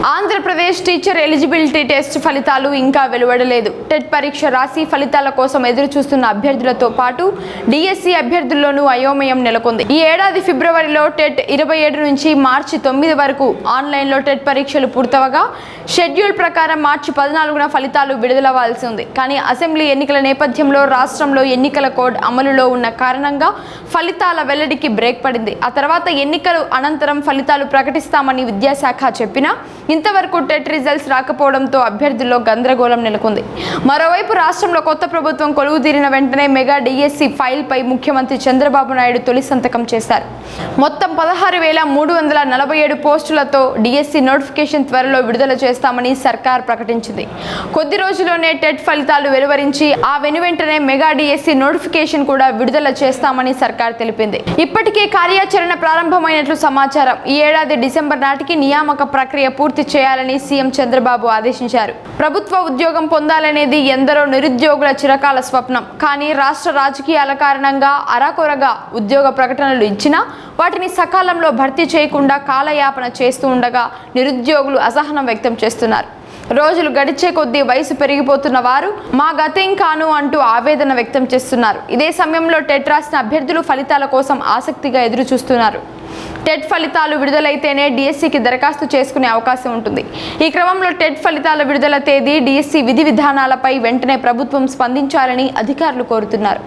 Andhra Pradesh teacher eligibility test ఫలితాలు ఇంకా వెలువడలేదు. TET పరీక్ష రాసి ఫలితాల కోసం ఎదురు చూస్తున్న అభ్యర్థులతో పాటు డిఎస్సి అభ్యర్థుల్లోనూ అయోమయం నెలకొంది. ఈ ఏడాది ఫిబ్రవరిలో టెట్ 27 నుంచి మార్చి 9 వరకు ఆన్లైన్లో టెట్ పరీక్షలు పూర్తవగా షెడ్యూల్ ప్రకారం మార్చి 14న ఫలితాలు విడుదలవ్వాల్సి ఉంది. కానీ అసెంబ్లీ ఎన్నికల నేపథ్యంలో రాష్ట్రంలో ఎన్నికల కోడ్ అమలులో ఉన్న కారణంగా ఫలితాల వెల్లడికి బ్రేక్ పడింది. ఆ తర్వాత ఎన్నికలు అనంతరం ఫలితాలు ప్రకటిస్తామని విద్యాశాఖ చెప్పినా ఇంతవరకు టెట్ రిజల్ట్స్ రాకపోవడంతో అభ్యర్థుల్లో గందరగోళం నెలకొంది. మరోవైపు రాష్ట్రంలో కొత్త ప్రభుత్వం కొలువుదీరిన వెంటనే మెగా డిఎస్సి ఫైల్ పై ముఖ్యమంత్రి చంద్రబాబు నాయుడు తొలి సంతకం చేశారు. మొత్తం 16,347 పోస్టులతో డిఎస్సి నోటిఫికేషన్ త్వరలో విడుదల చేస్తామని సర్కార్ ప్రకటించింది. కొద్ది రోజుల్లోనే టెట్ ఫలితాలు వెలువరించి ఆ వెనువెంటనే మెగా డిఎస్సి నోటిఫికేషన్ కూడా విడుదల చేస్తామని సర్కార్ తెలిపింది. ఇప్పటికే కార్యాచరణ ప్రారంభమైనట్లు సమాచారం. ఈ ఏడాది డిసెంబర్ నాటికి నియామక ప్రక్రియ పూర్తి చేయాలని సీఎం చంద్రబాబు ఆదేశించారు. ప్రభుత్వ ఉద్యోగం పొందాలనేది ఎందరో నిరుద్యోగుల చిరకాల స్వప్నం. కానీ రాష్ట్ర రాజకీయాల కారణంగా అరాకొరగా ఉద్యోగ ప్రకటనలు ఇచ్చినా వాటిని సకాలంలో భర్తీ చేయకుండా కాలయాపన చేస్తూ ఉండగా నిరుద్యోగులు అసహనం వ్యక్తం చేస్తున్నారు. రోజులు గడిచే కొద్దీ వయసు పెరిగిపోతున్న వారు మా గతేం కాను అంటూ ఆవేదన వ్యక్తం చేస్తున్నారు. ఇదే సమయంలో టెట్ రాసిన అభ్యర్థులు ఫలితాల కోసం ఆసక్తిగా ఎదురు చూస్తున్నారు. టెట్ ఫలితాలు విడుదలైతేనే డిఎస్సికి దరఖాస్తు చేసుకునే అవకాశం ఉంటుంది. ఈ క్రమంలో టెట్ ఫలితాల విడుదల తేదీ, డిఎస్సి విధి విధానాలపై వెంటనే ప్రభుత్వం స్పందించాలని అధికారులు కోరుతున్నారు.